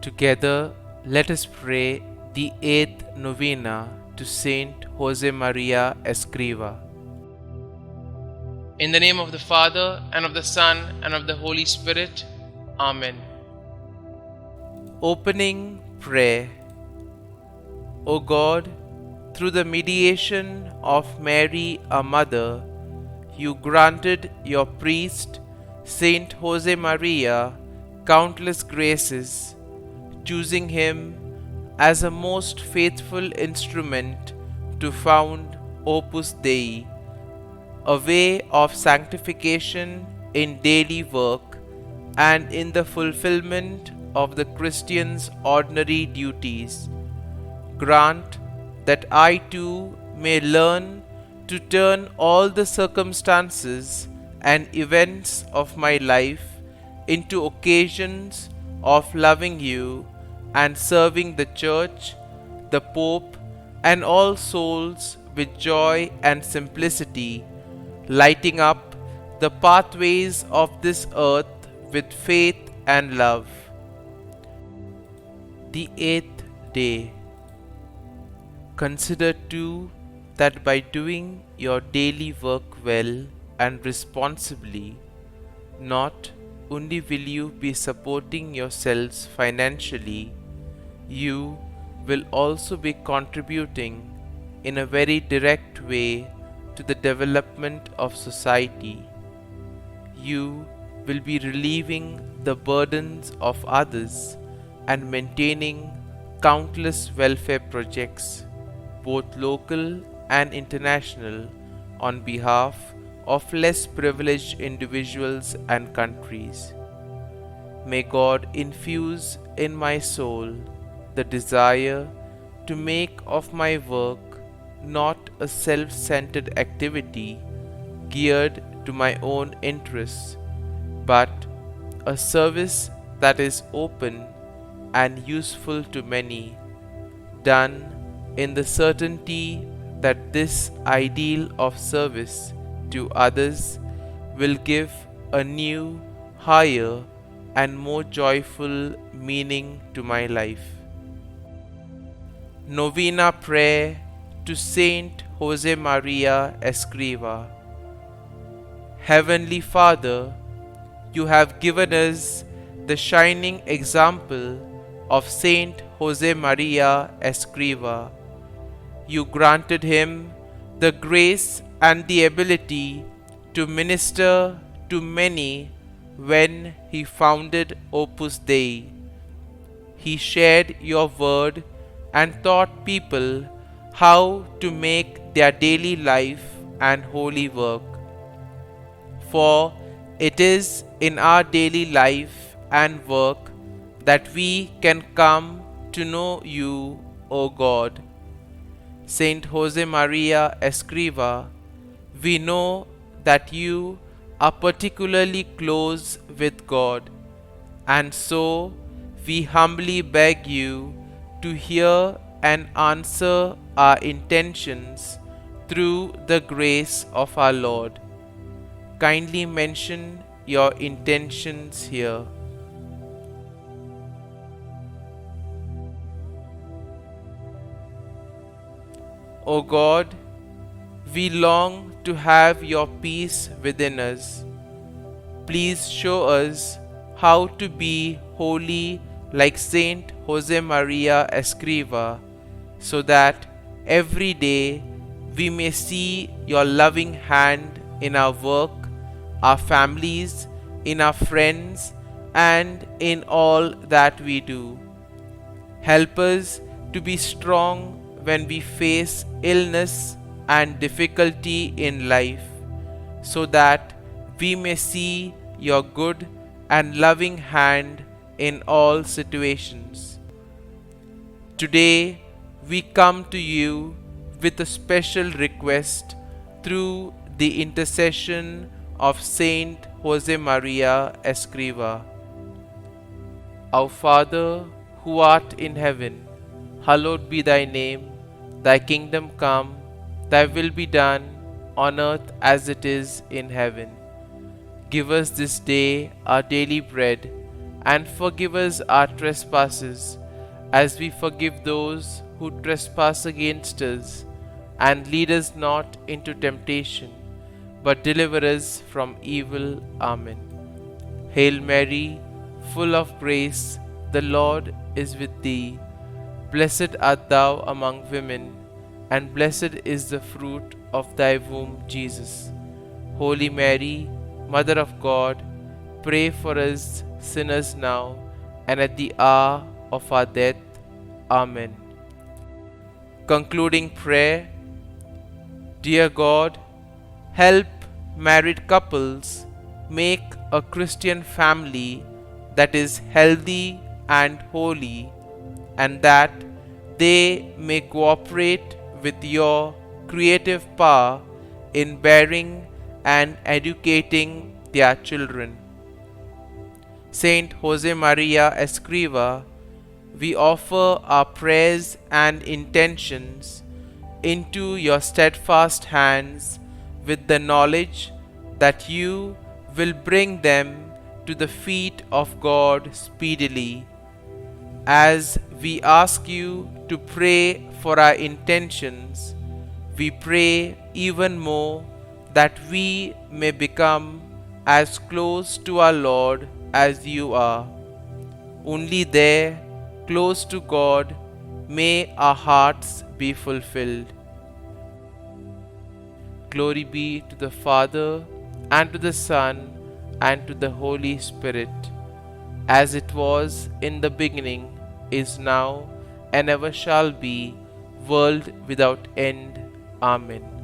Together, let us pray the 8th Novena to St Josemaria Escriva. In the name of the Father, and of the Son, and of the Holy Spirit. Amen. Opening Prayer. O God, through the mediation of Mary, our Mother, you granted your priest, Saint Josemaria, countless graces, choosing him as a most faithful instrument to found Opus Dei, a way of sanctification in daily work and in the fulfillment of the Christian's ordinary duties. Grant that I too may learn to turn all the circumstances and events of my life into occasions of loving you and serving the Church, the Pope, and all souls with joy and simplicity, lighting up the pathways of this earth with faith and love. The 8th day. Consider too that by doing your daily work well and responsibly, not only will you be supporting yourselves financially, you will also be contributing in a very direct way to the development of society. You will be relieving the burdens of others and maintaining countless welfare projects, both local and international, on behalf of less privileged individuals and countries. May God infuse in my soul the desire to make of my work not a self-centered activity geared to my own interests, but a service that is open and useful to many, done in the certainty that this ideal of service to others will give a new, higher, and more joyful meaning to my life. Novena Prayer to Saint Josemaria Escriva. Heavenly Father, you have given us the shining example of Saint Josemaria Escriva. You granted him the grace and the ability to minister to many when he founded Opus Dei. He shared your word and taught people how to make their daily life and holy work. For it is in our daily life and work that we can come to know you, O God. Saint Josemaria Escriva, we know that you are particularly close with God, and so we humbly beg you to hear and answer our intentions through the grace of our Lord. Kindly mention your intentions here. O God, we long to have your peace within us. Please show us how to be holy like Saint Josemaria Escriva, so that every day we may see your loving hand in our work, our families, in our friends, and in all that we do. Help us to be strong when we face illness and difficulty in life, so that we may see your good and loving hand in all situations. Today we come to you with a special request through the intercession of Saint Josemaria Escriva. Our Father, who art in heaven, hallowed be thy name. Thy kingdom come, thy will be done, on earth as it is in heaven. Give us this day our daily bread, and forgive us our trespasses, as we forgive those who trespass against us. And lead us not into temptation, but deliver us from evil. Amen. Hail Mary, full of grace, the Lord is with thee. Blessed art thou among women, and blessed is the fruit of thy womb, Jesus. Holy Mary, Mother of God, pray for us sinners now and at the hour of our death. Amen. Concluding prayer. Dear God, help married couples make a Christian family that is healthy and holy, and that they may cooperate with your creative power in bearing and educating their children. St Josemaria Escriva, we offer our prayers and intentions into your steadfast hands with the knowledge that you will bring them to the feet of God speedily. As we ask you to pray for our intentions, we pray even more that we may become as close to our Lord as you are. Only there, close to God, may our hearts be fulfilled. Glory be to the Father, and to the Son, and to the Holy Spirit, as it was in the beginning, is now, and ever shall be, world without end. Amen.